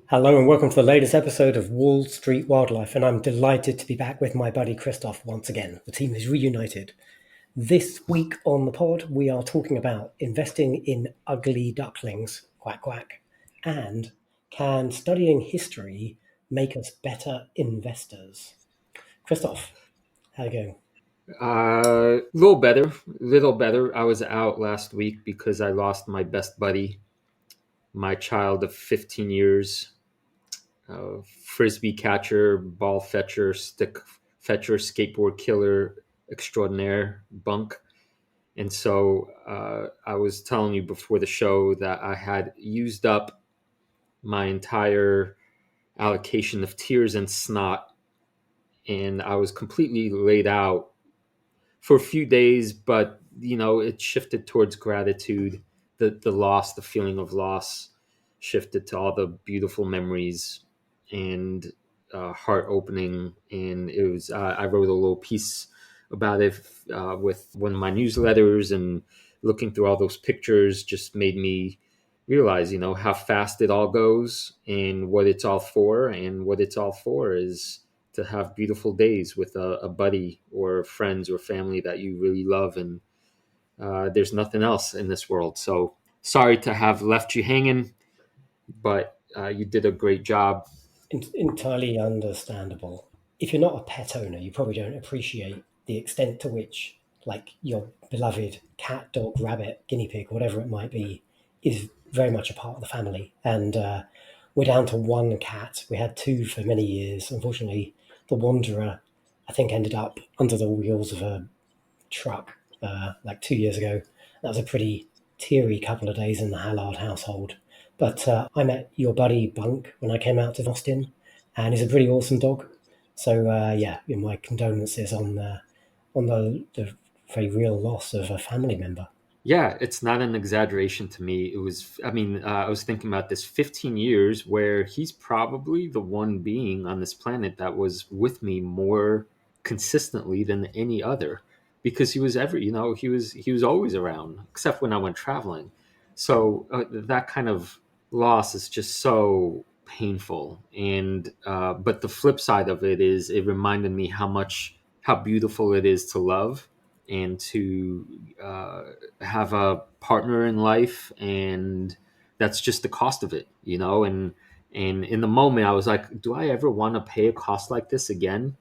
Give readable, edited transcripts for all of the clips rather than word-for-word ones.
Hello and welcome to the latest episode of Wall Street Wildlife, and I'm delighted to be back with my buddy Krzysztof once again. The team is reunited. This week on the pod, we are talking about investing in ugly ducklings, quack quack, and can studying history make us better investors? Krzysztof, how you going? Little better. I was out last week because I lost my best buddy, my child of 15 years, frisbee catcher, ball fetcher, stick fetcher, skateboard killer extraordinaire, Bunk. And so I was telling you before the show that I had used up my entire allocation of tears and snot, and I was completely laid out for a few days, but it shifted towards gratitude. The loss, the feeling of loss, shifted to all the beautiful memories and heart opening. And it was I wrote a little piece about it with one of my newsletters, and looking through all those pictures just made me realize, how fast it all goes and what it's all for. And what it's all for is to have beautiful days with a buddy or friends or family that you really love. And there's nothing else in this world. So sorry to have left you hanging, but you did a great job. Entirely understandable. If you're not a pet owner, you probably don't appreciate the extent to which, like, your beloved cat, dog, rabbit, guinea pig, whatever it might be, is very much a part of the family. And we're down to one cat. We had two for many years. Unfortunately, the Wanderer, I think, ended up under the wheels of a truck like 2 years ago. That was a pretty teary couple of days in the Hallard household. But I met your buddy Bunk when I came out to Austin, and he's a pretty awesome dog. So yeah, my condolences on the very real loss of a family member. Yeah, it's not an exaggeration to me. I was thinking about this 15 years where he's probably the one being on this planet that was with me more consistently than any other, because he was always around, except when I went traveling. So that kind of loss is just so painful. And but the flip side of it is it reminded me how beautiful it is to love and to have a partner in life, and that's just the cost of it. And in the moment I was like, do I ever want to pay a cost like this again?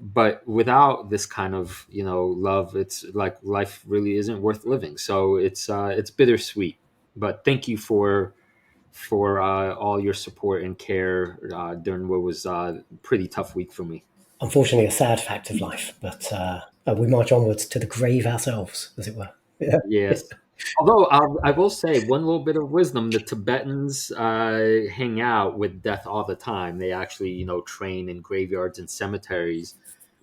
But without this kind of love, it's like life really isn't worth living. So it's bittersweet. But thank you for all your support and care during what was a pretty tough week for me. Unfortunately, a sad fact of life, but we march onwards to the grave ourselves, as it were. Yeah. Yes. Although I will say one little bit of wisdom: the Tibetans hang out with death all the time. They actually, train in graveyards and cemeteries.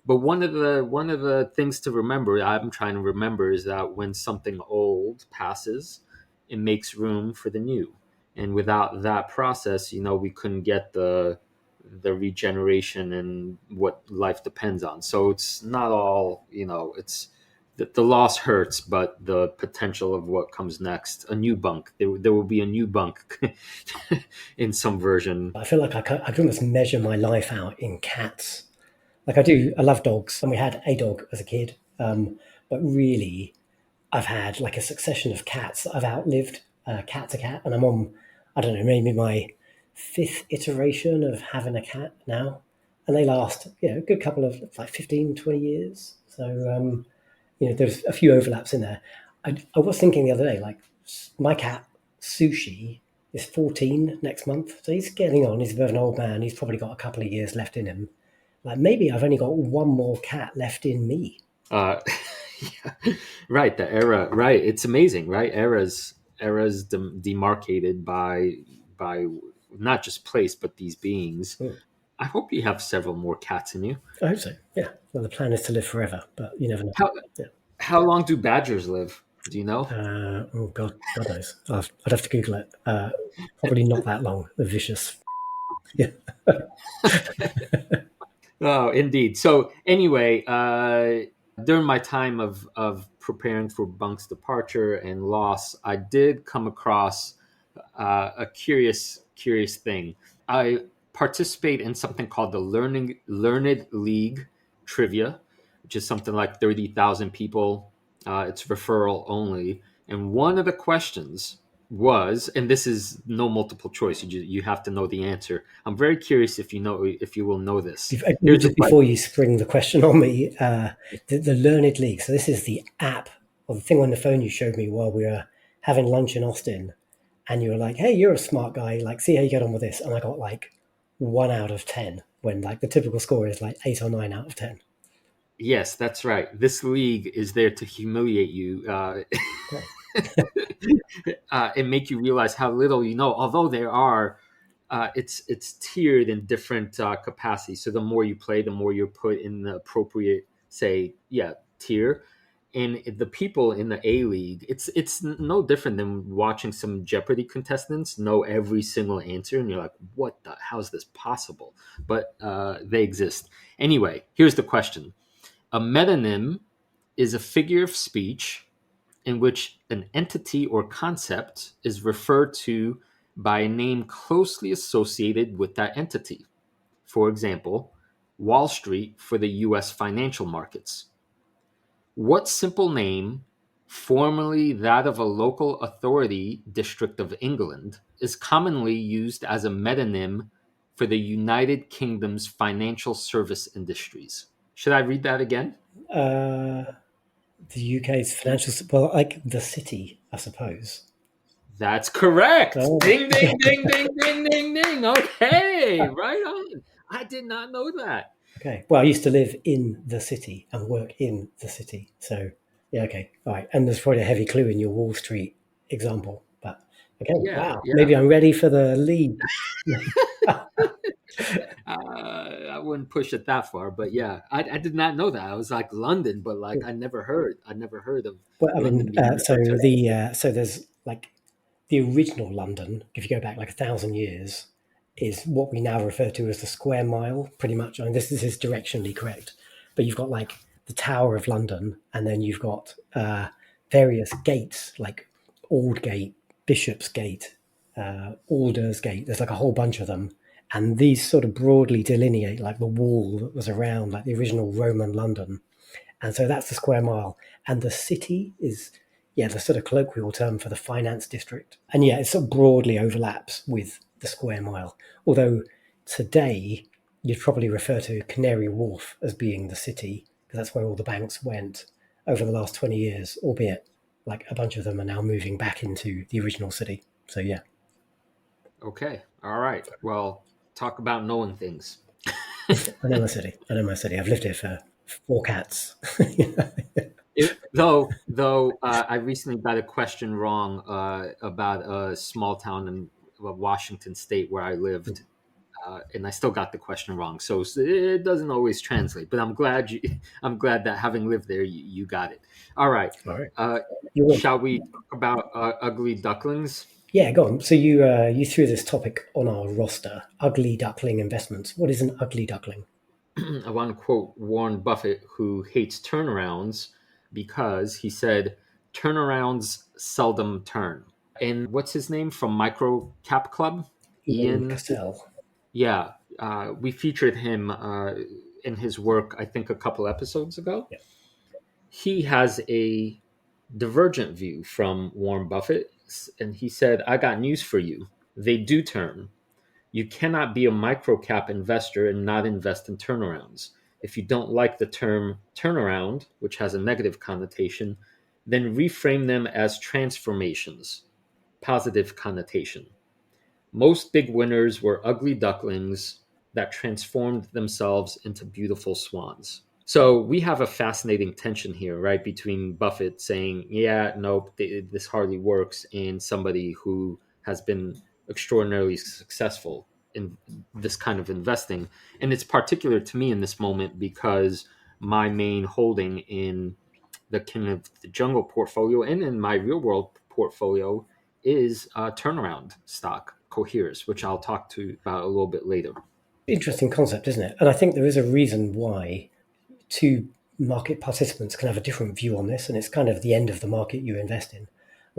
But one of the things to remember, I'm trying to remember, is that when something old passes, it makes room for the new. And without that process, we couldn't get the regeneration and what life depends on. So it's not all, it's the loss hurts, but the potential of what comes next, a new Bunk. There will be a new Bunk in some version. I feel like I can almost measure my life out in cats. Like I do, I love dogs, and we had a dog as a kid. But really, I've had like a succession of cats that I've outlived, cat to cat, and I'm on, I don't know, maybe my fifth iteration of having a cat now, and they last, a good couple of like 15, 20 years. So there's a few overlaps in there. I was thinking the other day, like my cat Sushi is 14 next month, so he's getting on. He's a bit of an old man. He's probably got a couple of years left in him. Like maybe I've only got one more cat left in me. Uh, yeah, right. The era, right. It's amazing, right? Eras demarcated by not just place, but these beings. Hmm. I hope you have several more cats in you. I hope so. Yeah. Well, the plan is to live forever, but you never know. How Yeah. how long do badgers live? Do you know? Oh God knows. I'd have to Google it. Probably not that long. They're vicious. Yeah. Oh, indeed. So anyway, during my time of preparing for Bunk's departure and loss, I did come across A curious thing. I participate in something called the Learned League Trivia, which is something like 30,000 people. It's referral only. And one of the questions was, and this is no multiple choice. You have to know the answer. I'm very curious if you will know this. Here's the Just before you spring the question on me, the Learned League. So this is the app or the thing on the phone you showed me while we were having lunch in Austin, and you were like, "Hey, you're a smart guy. Like, see how you get on with this." And I got like 1 out of 10 when like the typical score is like 8 or 9 out of 10. Yes, that's right. This league is there to humiliate you Okay. and make you realize how little you know. Although there are, it's tiered in different capacities. So the more you play, the more you're put in the appropriate, say, yeah, tier. And the people in the A League, it's no different than watching some Jeopardy contestants know every single answer, and you're like, what the? How's this possible? But they exist. Anyway, here's the question. A metonym is a figure of speech in which an entity or concept is referred to by a name closely associated with that entity. For example, Wall Street for the US financial markets. What simple name, formerly that of a local authority district of England, is commonly used as a metonym for the United Kingdom's financial service industries? Should I read that again? Uh, the UK's financial, well, like the city, I suppose. That's correct. Oh, Ding, ding, ding, ding, ding, ding, ding. Okay, right on. I did not know that. okay. Well, I used to live in the city and work in the city, so yeah, okay, all right. And there's probably a heavy clue in your Wall Street example, but okay, Yeah, wow. yeah. Maybe I'm ready for the lead. I wouldn't push it that far, but yeah, I did not know that. I was like London, but like I never heard of Well, I mean, London being so referred to. so there's like the original London. If you go back like 1,000 years, is what we now refer to as the square mile. Pretty much. I mean, this is directionally correct, but you've got like the Tower of London, and then you've got various gates like Aldgate, Bishopsgate, Aldersgate. There's like a whole bunch of them, and these sort of broadly delineate like the wall that was around like the original Roman London, and so that's the square mile. And the city is, yeah, the sort of colloquial term for the finance district. And yeah, it sort of broadly overlaps with the square mile. Although today, you'd probably refer to Canary Wharf as being the city, because that's where all the banks went over the last 20 years, albeit like a bunch of them are now moving back into the original city. So yeah, Okay, all right. Well, talk about knowing things. I know my city. I know my city. I've lived here for 4 cats. Though, I recently got a question wrong about a small town in Washington State where I lived, and I still got the question wrong. So it doesn't always translate. But I'm glad that having lived there, you got it. All right. All right. Uh, You win. shall we talk about ugly ducklings? Yeah, go on. So you threw this topic on our roster: ugly duckling investments. What is an ugly duckling? I want to quote Warren Buffett, who hates turnarounds because he said, turnarounds seldom turn. And what's his name from Microcap Club? Ian Ian. Cassell. Yeah, we featured him in his work, I think, a couple episodes ago. Yeah. He has a divergent view from Warren Buffett, and he said, I got news for you. They do turn. You cannot be a microcap investor and not invest in turnarounds. If you don't like the term turnaround, which has a negative connotation, then reframe them as transformations, positive connotation. Most big winners were ugly ducklings that transformed themselves into beautiful swans. So we have a fascinating tension here, right, between Buffett saying, "Yeah, nope, this hardly works," and somebody who has been extraordinarily successful in this kind of investing. And it's particular to me in this moment because my main holding in the King of the Jungle portfolio and in my real world portfolio is a turnaround stock, Coherus, which I'll talk to about a little bit later. Interesting concept, isn't it? And I think there is a reason why two market participants can have a different view on this, and it's kind of the end of the market you invest in.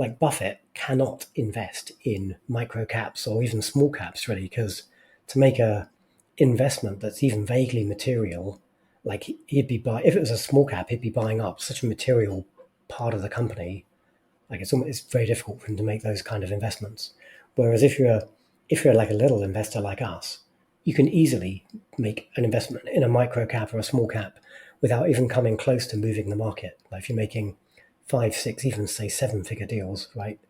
like Buffett cannot invest in micro caps or even small caps really, because to make a investment that's even vaguely material, like he'd be buy if it was a small cap, he'd be buying up such a material part of the company. Like it's very difficult for him to make those kind of investments. Whereas if you're like a little investor like us, you can easily make an investment in a micro cap or a small cap without even coming close to moving the market. Like if you're making five, six, even say seven-figure deals, right?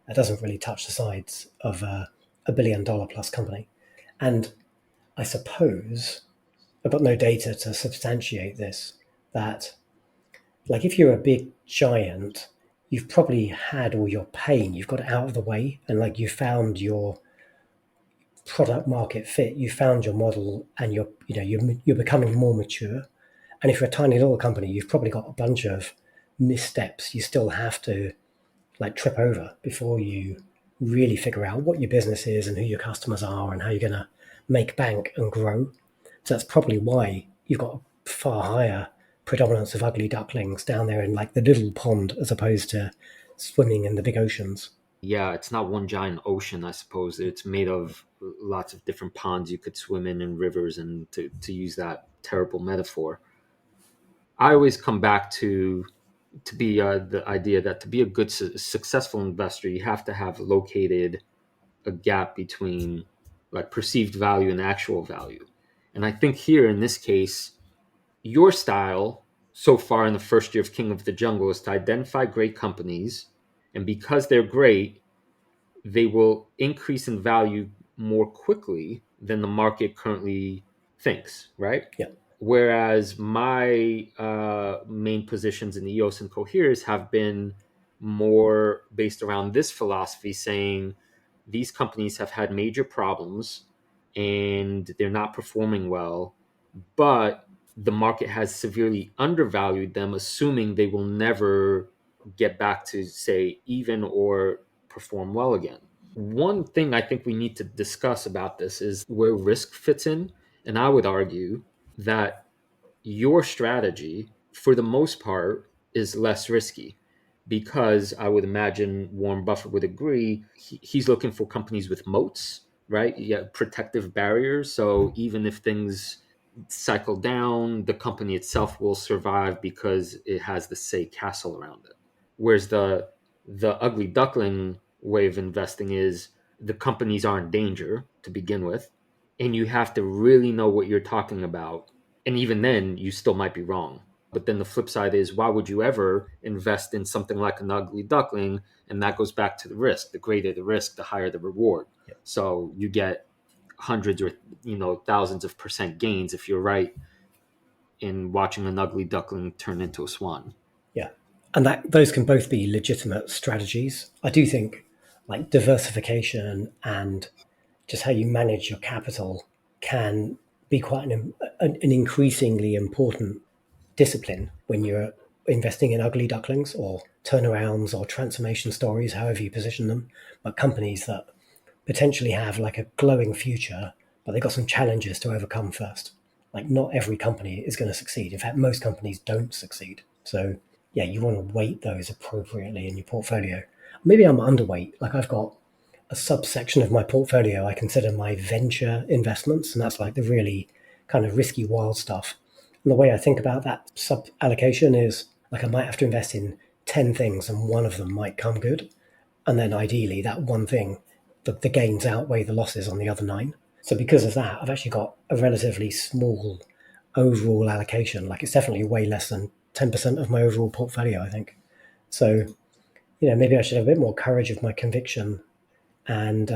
That doesn't really touch the sides of $1 billion plus company. And I suppose I've got no data to substantiate this. That like if you're a big giant, you've probably had all your pain, you've got it out of the way, and like you found your product market fit, you found your model, and you're becoming more mature. And if you're a tiny little company, you've probably got a bunch of missteps you still have to like trip over before you really figure out what your business is and who your customers are and how you're going to make bank and grow. So that's probably why you've got a far higher predominance of ugly ducklings down there in like the little pond as opposed to swimming in the big oceans. Yeah, it's not one giant ocean, I suppose. It's made of lots of different ponds you could swim in and rivers, and to use that terrible metaphor. I always come back to be the idea that to be a good successful investor, you have to have located a gap between like perceived value and actual value. And I think here in this case, your style so far in the first year of King of the Jungle is to identify great companies, and because they're great, they will increase in value more quickly than the market currently thinks, right? Yeah, Whereas my main positions in EOS and Coherus have been more based around this philosophy, saying these companies have had major problems and they're not performing well, but the market has severely undervalued them, assuming they will never get back to, say, even or perform well again. One thing I think we need to discuss about this is where risk fits in. And I would argue that your strategy, for the most part, is less risky because I would imagine Warren Buffett would agree. He's looking for companies with moats, right? Yeah, protective barriers. So even if things cycle down, the company itself will survive because it has the say castle around it. Whereas the ugly duckling way of investing is the companies are in danger to begin with, and you have to really know what you're talking about, and even then you still might be wrong. But then the flip side is, why would you ever invest in something like an ugly duckling? And that goes back to the risk. The greater the risk, the higher the reward. yeah, So you get hundreds or thousands of percent gains if you're right in watching an ugly duckling turn into a swan. yeah. And that those can both be legitimate strategies. I do think like diversification and just how you manage your capital can be quite an increasingly important discipline when you're investing in ugly ducklings or turnarounds or transformation stories, however you position them, but companies that potentially have like a glowing future, but they've got some challenges to overcome first. Like not every company is going to succeed. In fact, most companies don't succeed. So yeah, you want to weight those appropriately in your portfolio. Maybe I'm underweight. Like I've got a subsection of my portfolio I consider my venture investments, and that's like the really kind of risky wild stuff. And the way I think about that sub allocation is like I might have to invest in 10 things and one of them might come good. And then ideally, that one thing, the gains outweigh the losses on the other nine. So because of that, I've actually got a relatively small overall allocation. Like it's definitely way less than 10% of my overall portfolio, I think. So, maybe I should have a bit more courage of my conviction and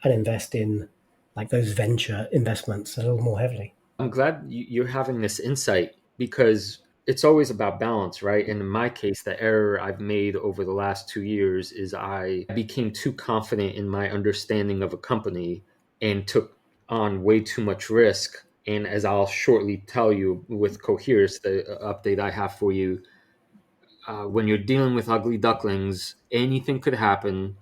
invest in like those venture investments a little more heavily. I'm glad you're having this insight because it's always about balance, right? And in my case, the error I've made over the last 2 years is I became too confident in my understanding of a company and took on way too much risk. And as I'll shortly tell you with Coherus, the update I have for you, when you're dealing with ugly ducklings, anything could happen.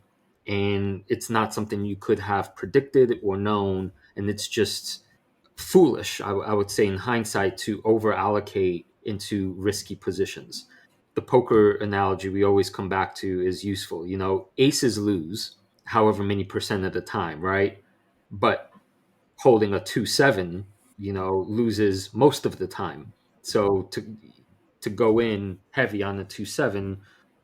And it's not something you could have predicted or known. And it's just foolish, I would say, in hindsight, to over allocate into risky positions. the poker analogy we always come back to is useful. Aces lose however many percent of the time, right? But holding a 2-7, loses most of the time. So to go in heavy on the 2-7,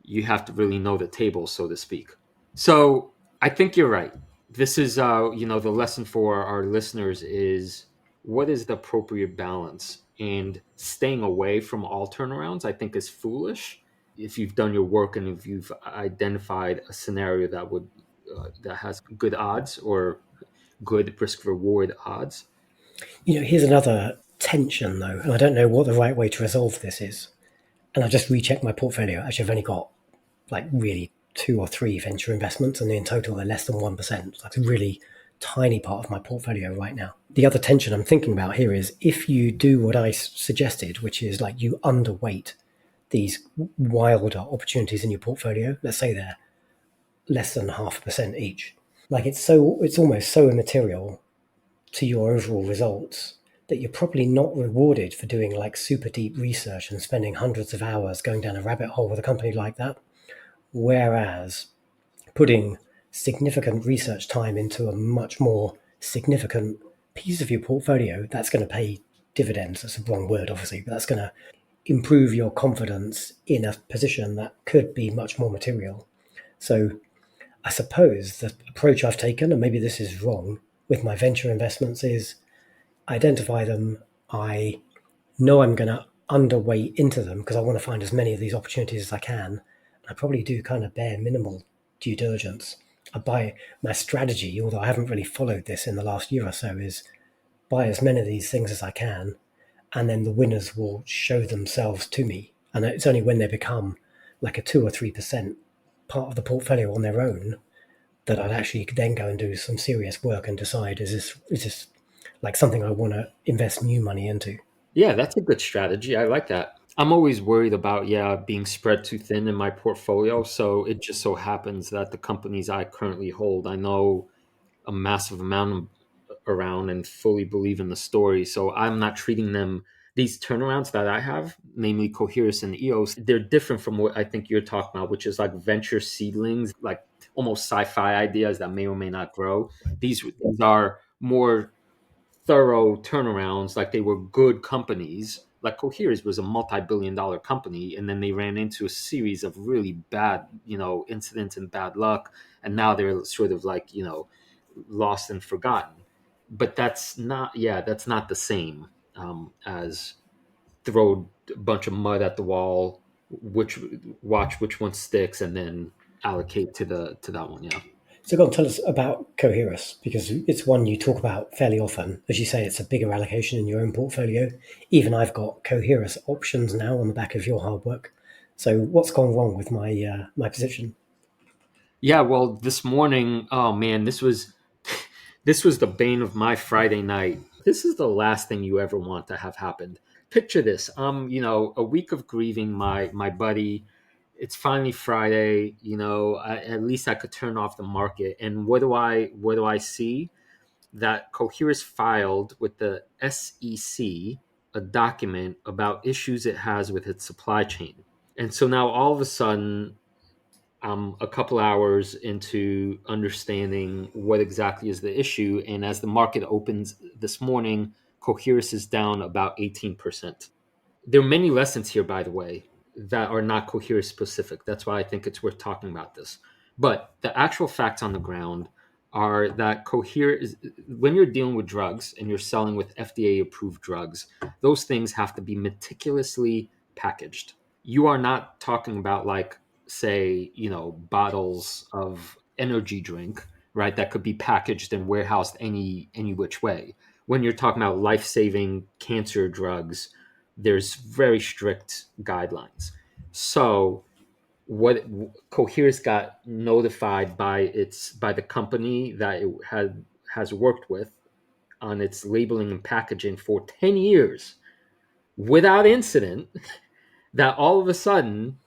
you have to really know the table, so to speak. So I think you're right. This is, the lesson for our listeners is what is the appropriate balance, and staying away from all turnarounds, I think, is foolish. If you've done your work and if you've identified a scenario that has good odds or good risk reward odds. Here's another tension though, and I don't know what the right way to resolve this is. And I just rechecked my portfolio. Actually, I've only got like really two or three venture investments, and in total they're less than 1%. That's a really tiny part of my portfolio right now. The other tension I'm thinking about here is if you do what I suggested, which is like you underweight these wilder opportunities in your portfolio, let's say they're less than 0.5% each. Like it's almost so immaterial to your overall results that you're probably not rewarded for doing like super deep research and spending hundreds of hours going down a rabbit hole with a company like that. Whereas putting significant research time into a much more significant piece of your portfolio, that's going to pay dividends. That's the wrong word, obviously, but that's going to improve your confidence in a position that could be much more material. So I suppose the approach I've taken, and maybe this is wrong, with my venture investments is identify them. I know I'm going to underweight into them because I want to find as many of these opportunities as I can. I probably do kind of bare minimal due diligence. I buy my strategy, although I haven't really followed this in the last year or so, is buy as many of these things as I can, and then the winners will show themselves to me. And it's only when they become like a 2 or 3% part of the portfolio on their own that I'd actually then go and do some serious work and decide is this like something I want to invest new money into. Yeah, that's a good strategy. I like that. I'm always worried about, being spread too thin in my portfolio. So it just so happens that the companies I currently hold, I know a massive amount around and fully believe in the story. So I'm not treating them, these turnarounds that I have, namely Coherus and EOS, they're different from what I think you're talking about, which is like venture seedlings, like almost sci-fi ideas that may or may not grow. These are more thorough turnarounds, like they were good companies. Like Coherus was a multi-billion-dollar company, and then they ran into a series of really bad, incidents and bad luck, and now they're sort of like, lost and forgotten. But that's not the same as throw a bunch of mud at the wall, which watch which one sticks, and then allocate to that one. Yeah. So go on, tell us about Coherus, because it's one you talk about fairly often. As you say, it's a bigger allocation in your own portfolio. Even I've got Coherus options now on the back of your hard work. So what's gone wrong with my position? Yeah, well, this morning, oh man, this was the bane of my Friday night. This is the last thing you ever want to have happened. Picture this. A week of grieving my buddy. It's finally Friday, at least I could turn off the market. And what do I see? That Coherus filed with the SEC a document about issues it has with its supply chain. And so now all of a sudden I'm a couple hours into understanding what exactly is the issue. And as the market opens this morning, Coherus is down about 18%. There are many lessons here, by the way, that are not Coherus specific. That's why I think it's worth talking about this. But the actual facts on the ground are that Coherus, when you're dealing with drugs and you're selling with FDA approved drugs, those things have to be meticulously packaged. You are not talking about, like, say, bottles of energy drink, right, that could be packaged and warehoused any which way. When you're talking about life-saving cancer drugs, there's very strict guidelines. So what Coherus got notified by the company that it has worked with on its labeling and packaging for 10 years without incident, that all of a sudden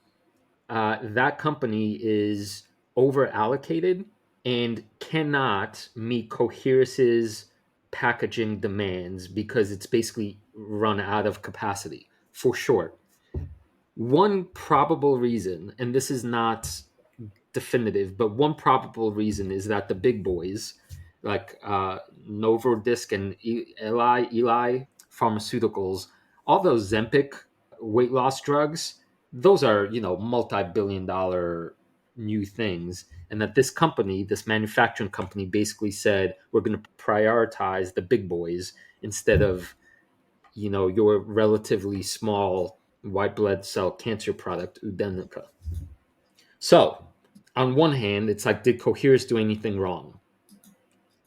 that company is over allocated and cannot meet Coherus's packaging demands because it's basically run out of capacity for short. One probable reason, and this is not definitive, but one probable reason is that the big boys like Novordisk and Eli Pharmaceuticals, all those Zempic weight loss drugs, those are, multi-billion-dollar new things, and that this company, this manufacturing company, basically said we're going to prioritize the big boys instead of your relatively small white blood cell cancer product Udenica. So, on one hand, it's like, did Coherus do anything wrong?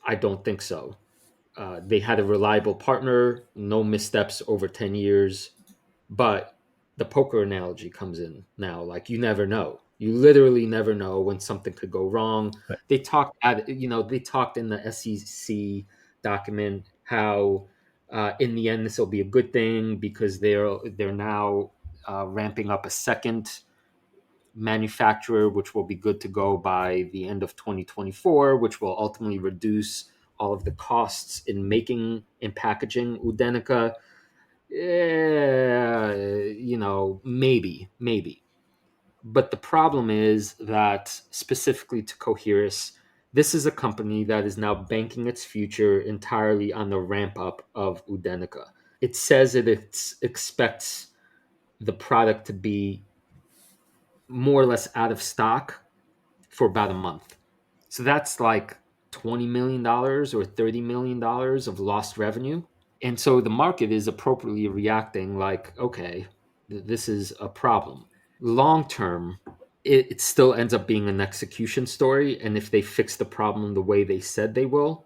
I don't think so. They had a reliable partner, no missteps over 10 years. But the poker analogy comes in now. Like, you never know. You literally never know when something could go wrong. Right. They talked in the SEC document how in the end this will be a good thing because they're now ramping up a second manufacturer, which will be good to go by the end of 2024, which will ultimately reduce all of the costs in making and packaging Udenica. Yeah, maybe. But the problem is that specifically to Coherus, this is a company that is now banking its future entirely on the ramp up of Udenica. It says it expects the product to be more or less out of stock for about a month. So that's like $20 million or $30 million of lost revenue. And so the market is appropriately reacting like, okay, this is a problem. Long term, it still ends up being an execution story. And if they fix the problem the way they said they will,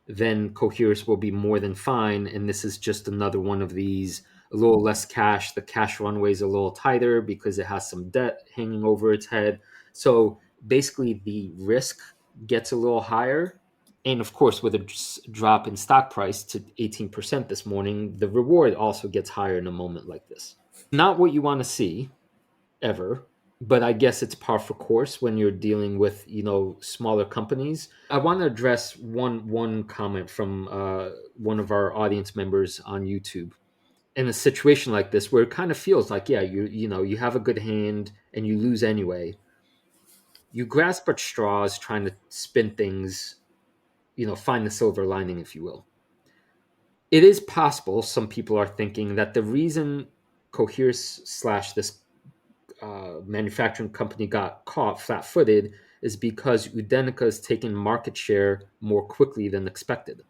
then Coherus will be more than fine. And this is just another one of these, a little less cash. The cash runway is a little tighter because it has some debt hanging over its head. So basically, the risk gets a little higher. And of course, with a drop in stock price to 18% this morning, the reward also gets higher in a moment like this. Not what you want to see ever, but I guess it's par for course when you're dealing with smaller companies. I want to address one comment from one of our audience members on YouTube. In a situation like this, where it kind of feels like, yeah, you have a good hand and you lose anyway, you grasp at straws trying to spin things, find the silver lining, if you will. It is possible some people are thinking that the reason Coherus slash this manufacturing company got caught flat-footed is because Udenica has taken market share more quickly than expected,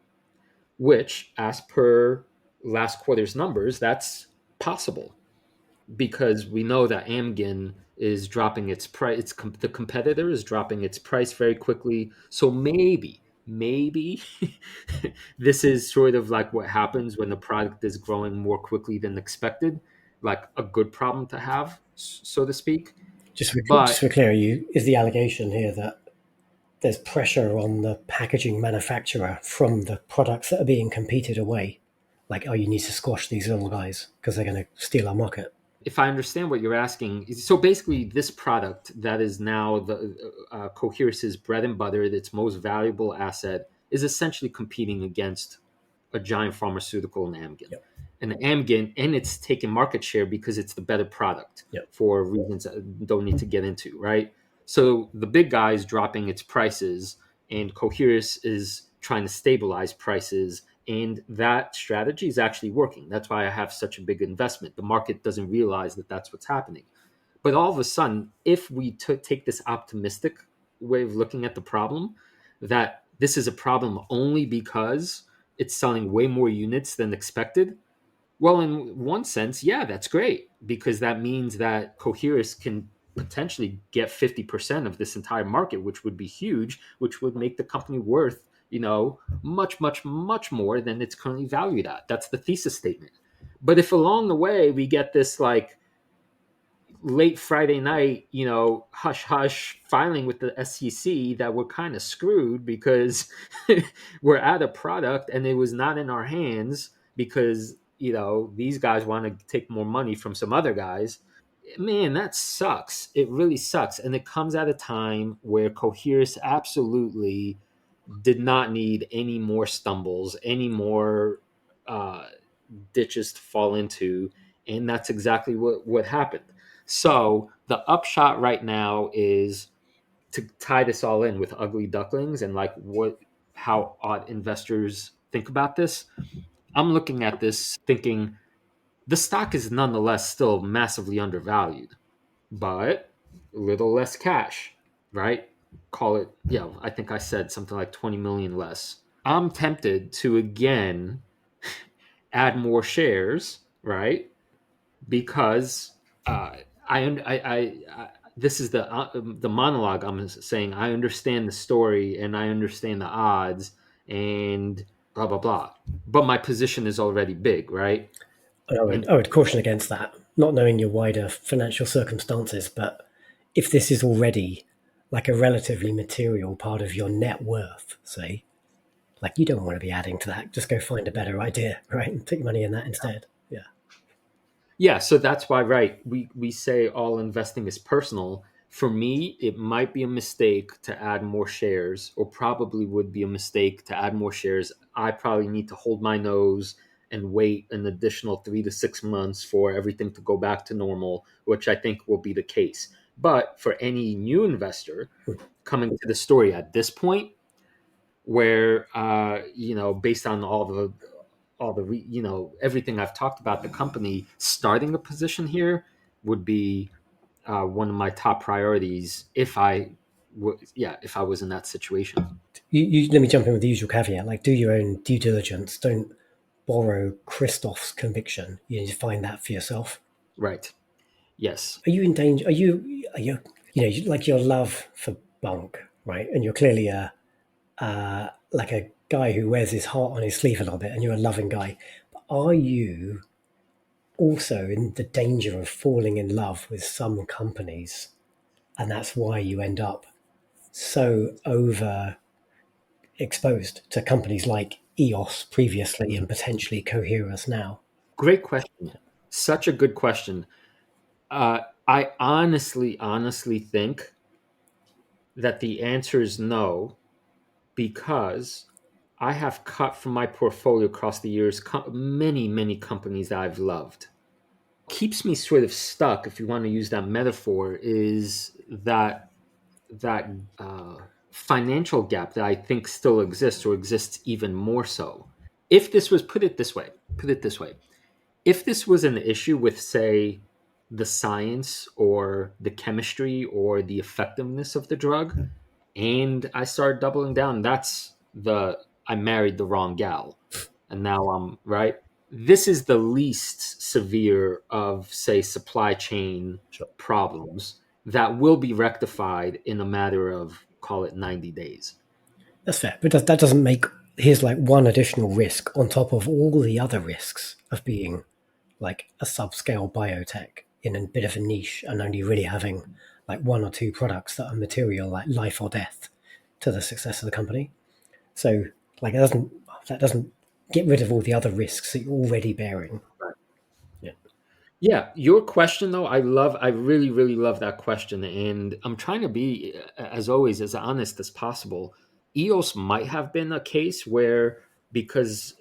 which, as per last quarter's numbers, that's possible because we know that Amgen is dropping its price. The competitor is dropping its price very quickly. So maybe this is sort of like what happens when the product is growing more quickly than expected, like a good problem to have, so to speak. Just But for clear, is the allegation here that there's pressure on the packaging manufacturer from the products that are being competed away? Like, oh, you need to squash these little guys because they're going to steal our market. if I understand what you're asking, so basically, this product that is now the Coherus's bread and butter, its most valuable asset, is essentially competing against a giant pharmaceutical in Amgen. Yep. And Amgen, and it's taking market share because it's the better product Yep. for reasons I don't need to get into, right? So the big guy is dropping its prices, and Coherus is trying to stabilize prices. And that strategy is actually working. That's why I have such a big investment. The market doesn't realize that that's what's happening. But all of a sudden, if we take this optimistic way of looking at the problem, that this is a problem only because it's selling way more units than expected, well, in one sense, yeah, that's great because that means that Coherus can potentially get 50% of this entire market, which would be huge, which would make the company worth, much, much, much more than it's currently valued at. That's the thesis statement. But if along the way we get this like late Friday night, hush hush filing with the SEC that we're kind of screwed because we're out of product and it was not in our hands because, these guys want to take more money from some other guys. Man, that sucks. It really sucks. And it comes at a time where Coherus absolutely did not need any more stumbles, any more uh, ditches to fall into. And that's exactly what happened. So the upshot right now is to tie this all in with ugly ducklings and like what how odd investors think about this. I'm looking at this thinking the stock is nonetheless still massively undervalued, but a little less cash, right? Call it, yeah, I think I said something like 20 million less. I'm tempted to again add more shares, right? Because I this is the monologue I'm saying. I understand the story and I understand the odds and blah blah blah. But my position is already big, right? And And I would caution against that, not knowing your wider financial circumstances. But if this is already like a relatively material part of your net worth, say, like you don't want to be adding to that. Just go find a better idea, right? And put your money in that instead. Yeah. yeah, so that's why, right? We say all investing is personal. For me, it might be a mistake to add more shares, or probably would be a mistake to add more shares. I probably need to hold my nose and wait an additional 3 to 6 months for everything to go back to normal, which I think will be the case. But for any new investor coming to the story at this point, where based on everything I've talked about the company, starting a position here would be one of my top priorities if I was in that situation. Let me jump in with the usual caveat. Like, do your own due diligence. Don't borrow Krzysztof's conviction. You need to find that for yourself. Right. Yes. Are you in danger? Are you, like your love for Bunk, right? And you're clearly like a guy who wears his heart on his sleeve a little bit, and you're a loving guy. But are you also in the danger of falling in love with some companies, and that's why you end up so over exposed to companies like EOS previously and potentially Coherus now? Great question. Such a good question. I honestly think that the answer is no, because I have cut from my portfolio across the years many companies that I've loved. Keeps me sort of stuck, if you want to use that metaphor, is that financial gap that I think still exists, or exists even more so. If this was put it this way, if this was an issue with, say, the science or the chemistry or the effectiveness of the drug, and I started doubling down, that's the I married the wrong gal, and now I'm right. This is the least severe of, say, supply chain Sure. problems that will be rectified in a matter of, call it, 90 days. That's fair, but that doesn't make here's like one additional risk on top of all the other risks of being like a subscale biotech in a bit of a niche and only really having like one or two products that are material, like life or death, to the success of the company. So like that doesn't get rid of all the other risks that you're already bearing. Yeah. Yeah, your question though, I really love that question, and I'm trying to be, as always, as honest as possible. EOS might have been a case where, because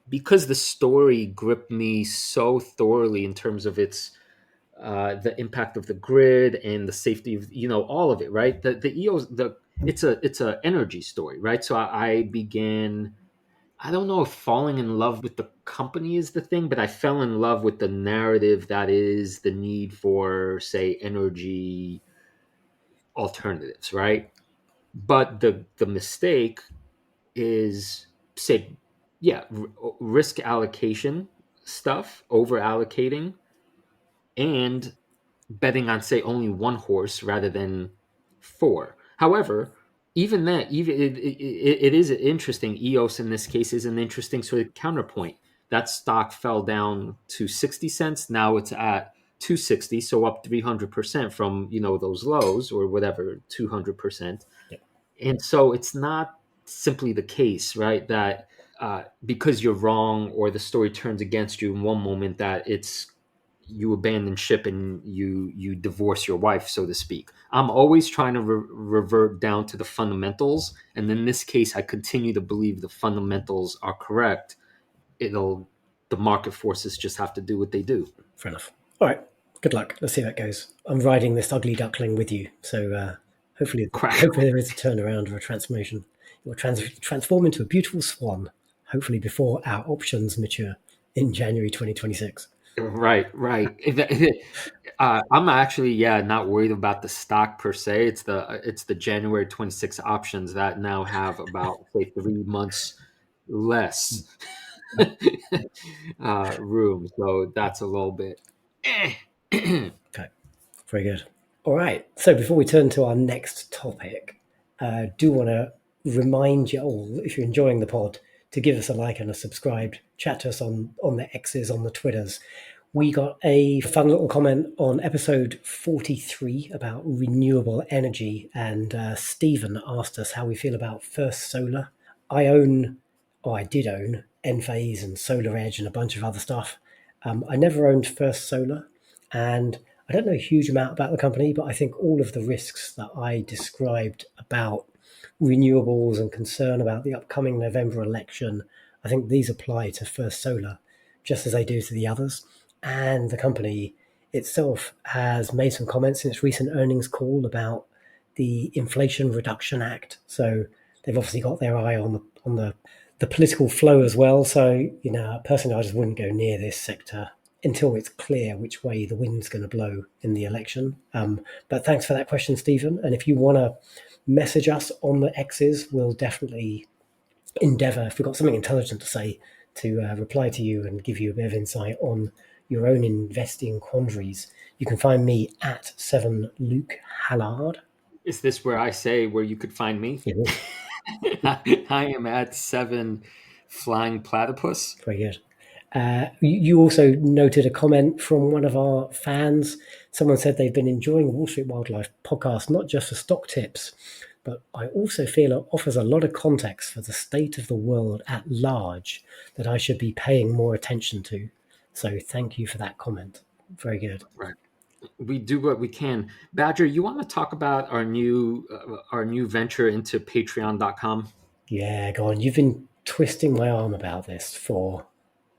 because the story gripped me so thoroughly in terms of its the impact of the grid and the safety of, all of it, right? The EOS, it's a energy story, right? So I began, I don't know if falling in love with the company is the thing, but I fell in love with the narrative that is the need for, say, energy alternatives, right? But the mistake is, say, yeah, risk allocation stuff, over allocating, and betting on, say, only one horse rather than four. However, even that, even it is interesting. EOS in this case is an interesting sort of counterpoint. That stock fell down to 60 cents. Now it's at 260, so up 300% from, those lows, or whatever, 200%. Yeah. And so it's not simply the case, right, that because you're wrong or the story turns against you in one moment, that it's you abandon ship and you divorce your wife, so to speak. I'm always trying to revert down to the fundamentals, and in this case I continue to believe the fundamentals are correct. It'll The market forces just have to do what they do. Fair enough. All right, good luck. Let's see how it goes. I'm riding this ugly duckling with you, so hopefully, Crack. hopefully there is a turnaround or a transformation. It will transform into a beautiful swan. Hopefully, before our options mature in January 2026. Right, right. I'm actually, yeah, not worried about the stock per se. It's the January 26 options that now have about say 3 months less room. So that's a little bit. Okay, very good. All right. So before we turn to our next topic, do want to remind you all, if you're enjoying the pod, to give us a like and a subscribe. Chat to us on the X's, on the Twitters. We got a fun little comment on episode 43 about renewable energy, and Stephen asked us how we feel about First Solar. I did own Enphase and Solar Edge and a bunch of other stuff. I never owned First Solar, and I don't know a huge amount about the company, but I think all of the risks that I described about renewables and concern about the upcoming November election, I think these apply to First Solar just as they do to the others. And the company itself has made some comments in its recent earnings call about the Inflation Reduction Act. So they've obviously got their eye on the political flow as well. So, personally, I just wouldn't go near this sector until it's clear which way the wind's going to blow in the election. But thanks for that question, Stephen. And if you want to message us on the X's, we'll definitely endeavour, if we've got something intelligent to say, to reply to you and give you a bit of insight on your own investing quandaries. You can find me at 7Luke Hallard. Is this where I say where you could find me? It is I am at 7 Flying Platypus. very good. You also noted a comment from one of our fans. Someone said they've been enjoying the Wall Street Wildlife podcast, not just for stock tips, but I also feel it offers a lot of context for the state of the world at large that I should be paying more attention to. So thank you for that comment. Very good. Right. We do what we can. Badger, you want to talk about our new venture into patreon.com? Yeah, go on. You've been twisting my arm about this for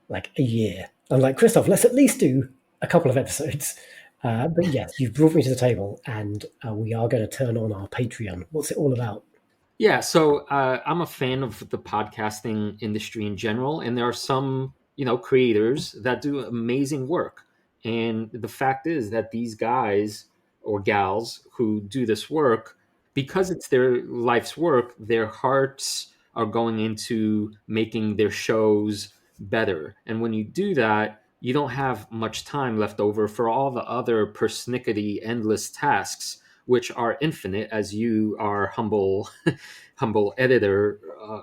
like a year. I'm like, Krzysztof, let's at least do a couple of episodes. But yes, you've brought me to the table, and we are going to turn on our Patreon. What's it all about? Yeah, so I'm a fan of the podcasting industry in general, and there are some, creators that do amazing work. And the fact is that these guys or gals who do this work, because it's their life's work, their hearts are going into making their shows better. And when you do that, you don't have much time left over for all the other persnickety, endless tasks, which are infinite, as you, our humble editor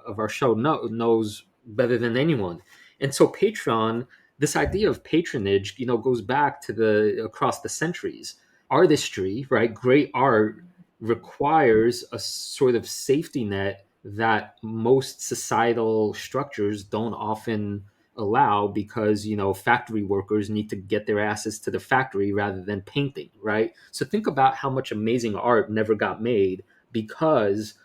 of our show, knows better than anyone. And so Patreon, this idea of patronage, goes back to the across the centuries. Artistry, right? Great art requires a sort of safety net that most societal structures don't often allow, because factory workers need to get their asses to the factory rather than painting, right? So think about how much amazing art never got made because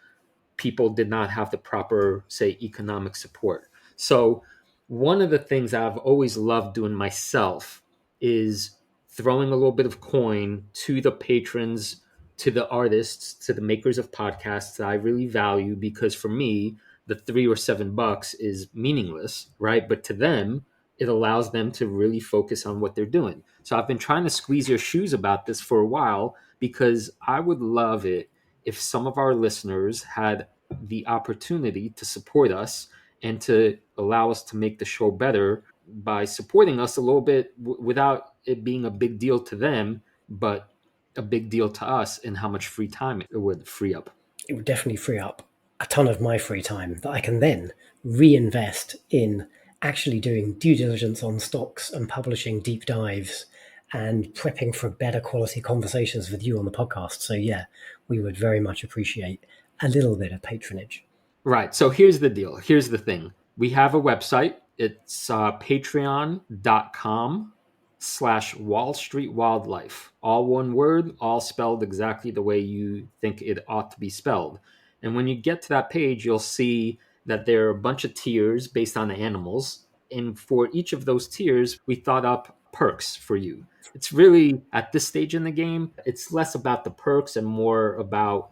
people did not have the proper, say, economic support. So one of the things I've always loved doing myself is throwing a little bit of coin to the patrons, to the artists, to the makers of podcasts that I really value, because for me, the $3 or $7 is meaningless, right? But to them, it allows them to really focus on what they're doing. So I've been trying to squeeze your shoes about this for a while, because I would love it if some of our listeners had the opportunity to support us and to allow us to make the show better by supporting us a little bit without it being a big deal to them, but a big deal to us in how much free time it would free up. It would definitely free up a ton of my free time that I can then reinvest in actually doing due diligence on stocks and publishing deep dives and prepping for better quality conversations with you on the podcast. So, yeah, we would very much appreciate a little bit of patronage. Right. So here's the deal. Here's the thing. We have a website. It's patreon.com/Wall Street Wildlife. All one word, all spelled exactly the way you think it ought to be spelled. And when you get to that page, you'll see that there are a bunch of tiers based on the animals. And for each of those tiers, we thought up perks for you. It's really at this stage in the game, it's less about the perks and more about,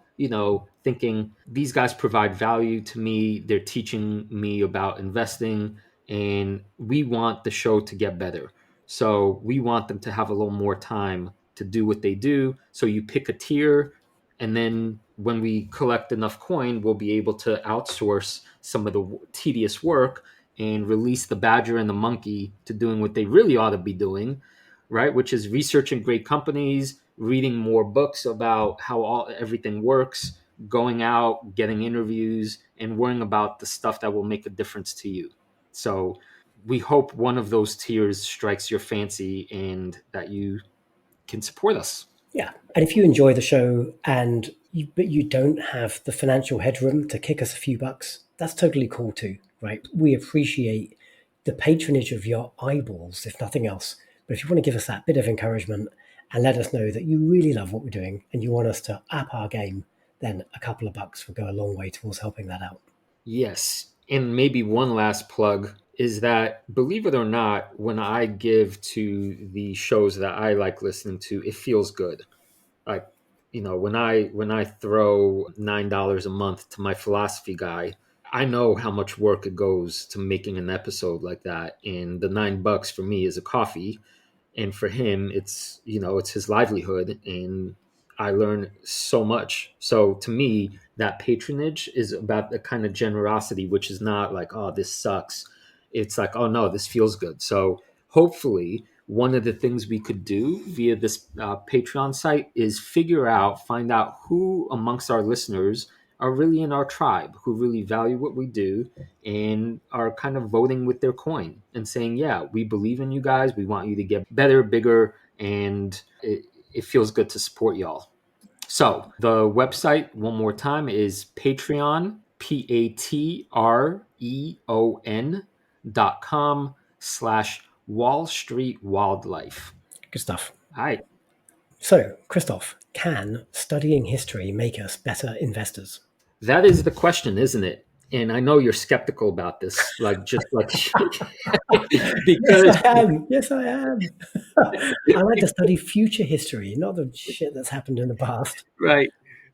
thinking these guys provide value to me. They're teaching me about investing, and we want the show to get better. So we want them to have a little more time to do what they do. So you pick a tier, and then when we collect enough coin, we'll be able to outsource some of the tedious work and release the badger and the monkey to doing what they really ought to be doing, right? Which is researching great companies, reading more books about how everything works, going out, getting interviews, and worrying about the stuff that will make a difference to you. So we hope one of those tiers strikes your fancy and that you can support us. Yeah. And if you enjoy the show but you don't have the financial headroom to kick us a few bucks, that's totally cool too, right? We appreciate the patronage of your eyeballs, if nothing else. But if you want to give us that bit of encouragement and let us know that you really love what we're doing and you want us to up our game, then a couple of bucks will go a long way towards helping that out. Yes. And maybe one last plug is that, believe it or not, when I give to the shows that I like listening to, it feels good. Like, when I throw $9 a month to my philosophy guy, I know how much work it goes to making an episode like that. And the $9 for me is a coffee, and for him it's his livelihood, and I learn so much. So to me, that patronage is about the kind of generosity, which is not like, oh, this sucks. It's like, oh no, this feels good. So hopefully one of the things we could do via this Patreon site is find out who amongst our listeners are really in our tribe, who really value what we do and are kind of voting with their coin and saying, yeah, we believe in you guys. We want you to get better, bigger, and it feels good to support y'all. So the website, one more time, is Patreon, patreon.com/Wall Street Wildlife. Good stuff. All right. So, Krzysztof, can studying history make us better investors? That is the question, isn't it? And I know you're skeptical about this, like just like Yes, because I am. Yes, I am. I like to study future history, not the shit that's happened in the past. right.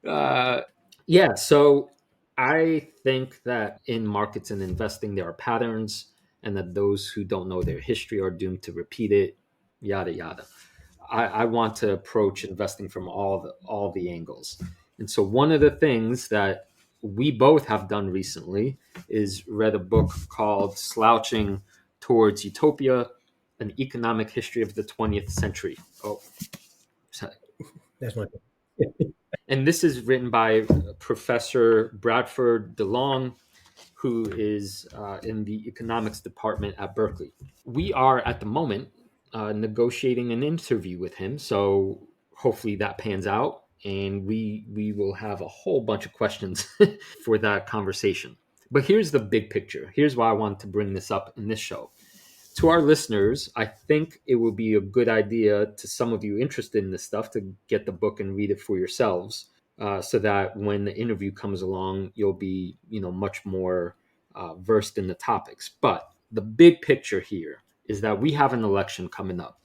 Uh, yeah. So I think that in markets and investing, there are patterns, and that those who don't know their history are doomed to repeat it. Yada yada. I want to approach investing from all the angles. And so one of the things that we both have done recently is read a book called Slouching Towards Utopia, an economic history of the 20th century. Oh, sorry. There's my. And this is written by Professor Bradford DeLong, who is in the economics department at Berkeley. We are at the moment negotiating an interview with him, so hopefully that pans out, and we will have a whole bunch of questions for that conversation. But here's the big picture. Here's why I wanted to bring this up in this show. To our listeners, I think it would be a good idea, to some of you interested in this stuff, to get the book and read it for yourselves, so that when the interview comes along, you'll be, much more versed in the topics. But the big picture here is that we have an election coming up,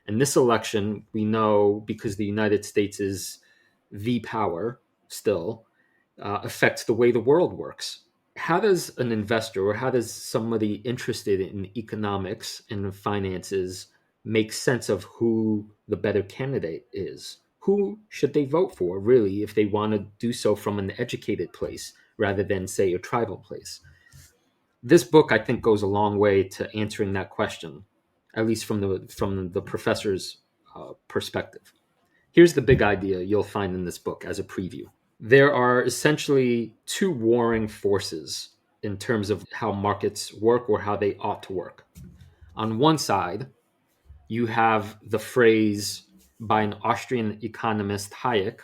and this election, we know, because the United States is the power still, affects the way the world works. How does an investor, or how does somebody interested in economics and finances, make sense of who the better candidate is? Who should they vote for, really, if they want to do so from an educated place rather than, say, a tribal place? This book, I think, goes a long way to answering that question, at least from the professor's perspective. Here's the big idea you'll find in this book as a preview. There are essentially two warring forces in terms of how markets work, or how they ought to work. On one side, you have the phrase by an Austrian economist, Hayek,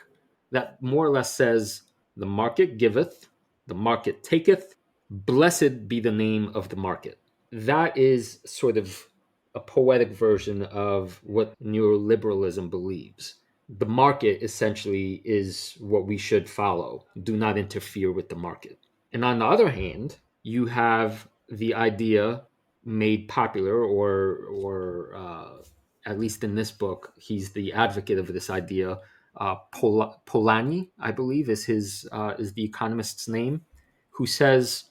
that more or less says, the market giveth, the market taketh, blessed be the name of the market. That is sort of a poetic version of what neoliberalism believes. The market essentially is what we should follow. Do not interfere with the market. And on the other hand, you have the idea made popular, or at least in this book, he's the advocate of this idea. Polanyi, I believe, is the economist's name, who says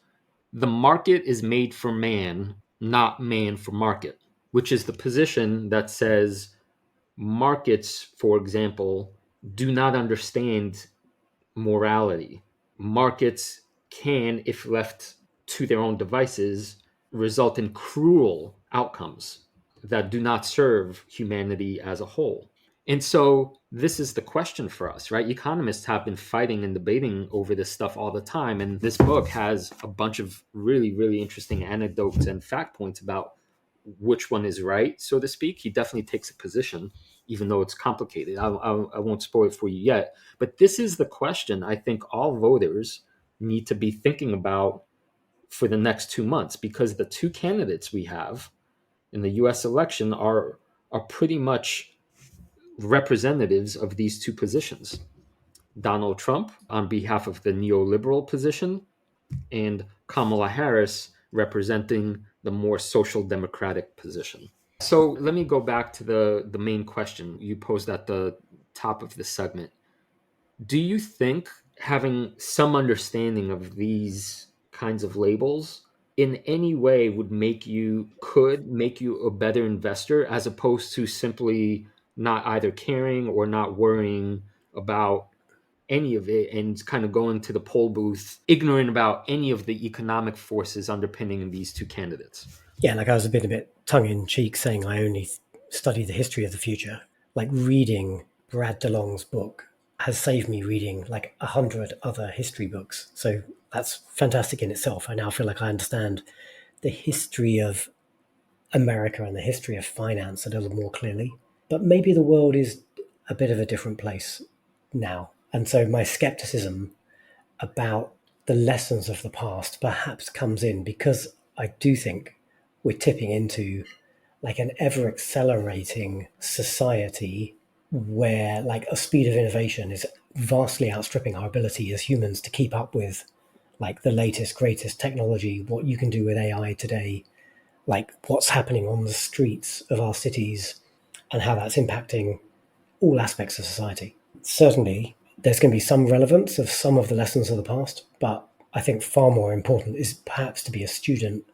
the market is made for man, not man for market, which is the position that says markets, for example, do not understand morality. Markets can, if left to their own devices, result in cruel outcomes that do not serve humanity as a whole. And so this is the question for us, right? Economists have been fighting and debating over this stuff all the time. And this book has a bunch of really, really interesting anecdotes and fact points about which one is right, so to speak. He definitely takes a position, even though it's complicated. I won't spoil it for you yet. But this is the question I think all voters need to be thinking about for the next 2 months, because the two candidates we have in the US election are pretty much representatives of these two positions. Donald Trump on behalf of the neoliberal position, and Kamala Harris representing the more social democratic position. So let me go back to the main question you posed at the top of this segment. Do you think having some understanding of these kinds of labels in any way could make you a better investor, as opposed to simply not either caring or not worrying about any of it and kind of going to the poll booth ignorant about any of the economic forces underpinning these two candidates? Yeah, like I was a bit tongue in cheek saying I only study the history of the future. Like reading Brad DeLong's book has saved me reading like 100 other history books. So that's fantastic in itself. I now feel like I understand the history of America and the history of finance a little more clearly. But maybe the world is a bit of a different place now. And so my skepticism about the lessons of the past perhaps comes in because I do think we're tipping into like an ever accelerating society where like a speed of innovation is vastly outstripping our ability as humans to keep up with like the latest greatest technology, what you can do with AI today, like what's happening on the streets of our cities and how that's impacting all aspects of society. Certainly, there's going to be some relevance of some of the lessons of the past, but I think far more important is perhaps to be a student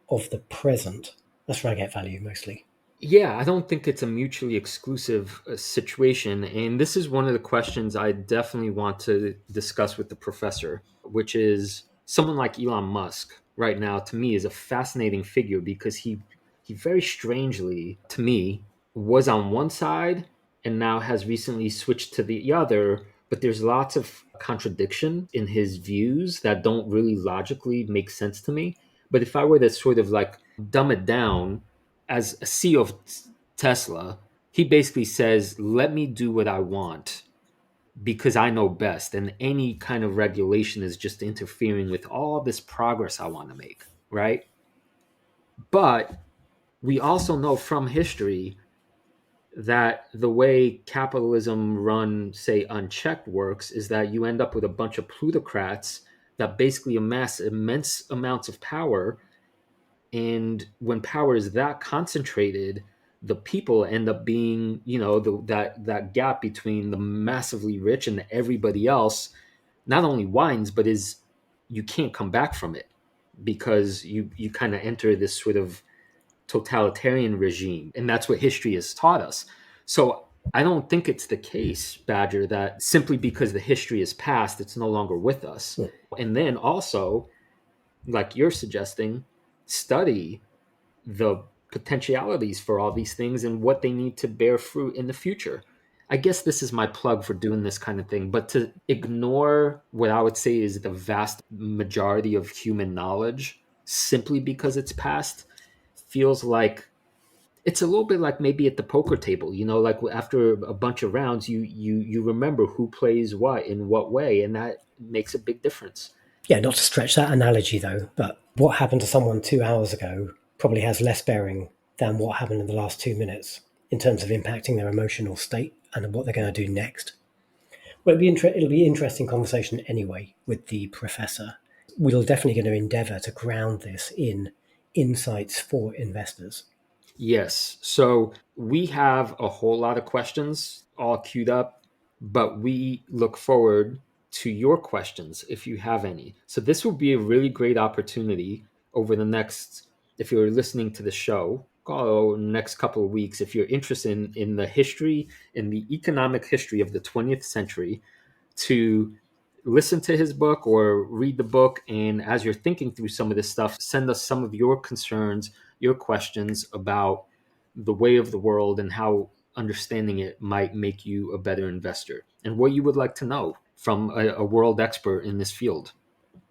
of the present. That's where I get value mostly. Yeah, I don't think it's a mutually exclusive situation. And this is one of the questions I definitely want to discuss with the professor, which is someone like Elon Musk right now, to me, is a fascinating figure because he very strangely, to me, was on one side and now has recently switched to the other. But there's lots of contradiction in his views that don't really logically make sense to me. But if I were to sort of like dumb it down, as a CEO of Tesla, he basically says, let me do what I want because I know best. And any kind of regulation is just interfering with all this progress I want to make, right? But we also know from history that the way capitalism run, say, unchecked works is that you end up with a bunch of plutocrats that basically amass immense amounts of power. And when power is that concentrated, the people end up being, that gap between the massively rich and everybody else not only winds, but is you can't come back from it because you kind of enter this sort of totalitarian regime. And that's what history has taught us. So I don't think it's the case, Badger, that simply because the history is past, it's no longer with us. Mm. And then also, like you're suggesting, study the potentialities for all these things and what they need to bear fruit in the future. I guess this is my plug for doing this kind of thing, but to ignore what I would say is the vast majority of human knowledge simply because it's past feels like it's a little bit like maybe at the poker table, like after a bunch of rounds, you remember who plays what in what way, and that makes a big difference. Yeah, not to stretch that analogy though, but what happened to someone 2 hours ago probably has less bearing than what happened in the last 2 minutes in terms of impacting their emotional state and what they're going to do next. Well, it'll be an interesting conversation anyway with the professor. We're definitely going to endeavour to ground this in insights for investors. Yes. So we have a whole lot of questions all queued up, but we look forward to your questions if you have any. So this will be a really great opportunity over the next, if you're listening to the show, next couple of weeks, if you're interested in the history, in the economic history of the 20th century, to listen to his book or read the book. And as you're thinking through some of this stuff, send us some of your concerns, your questions about the way of the world and how understanding it might make you a better investor and what you would like to know from a world expert in this field.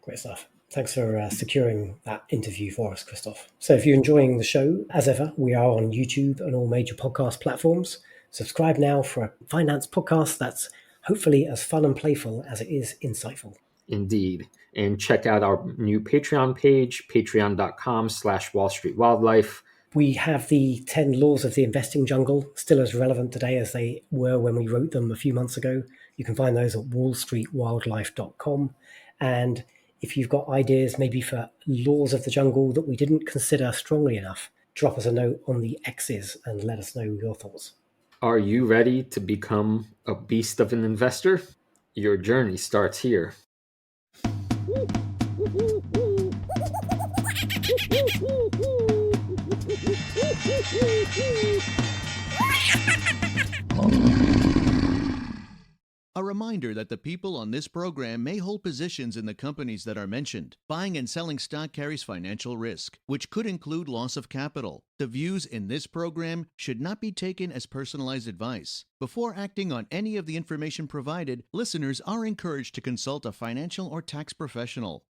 Great stuff. Thanks for securing that interview for us, Krzysztof. So if you're enjoying the show, as ever, we are on YouTube and all major podcast platforms. Subscribe now for a finance podcast that's hopefully as fun and playful as it is insightful. Indeed. And check out our new Patreon page, patreon.com/Wall Street Wildlife. We have the 10 laws of the investing jungle, still as relevant today as they were when we wrote them a few months ago. You can find those at wallstreetwildlife.com. And if you've got ideas maybe for laws of the jungle that we didn't consider strongly enough, drop us a note on the X's and let us know your thoughts. Are you ready to become a beast of an investor? Your journey starts here. A reminder that the people on this program may hold positions in the companies that are mentioned. Buying and selling stock carries financial risk, which could include loss of capital. The views in this program should not be taken as personalized advice. Before acting on any of the information provided, listeners are encouraged to consult a financial or tax professional.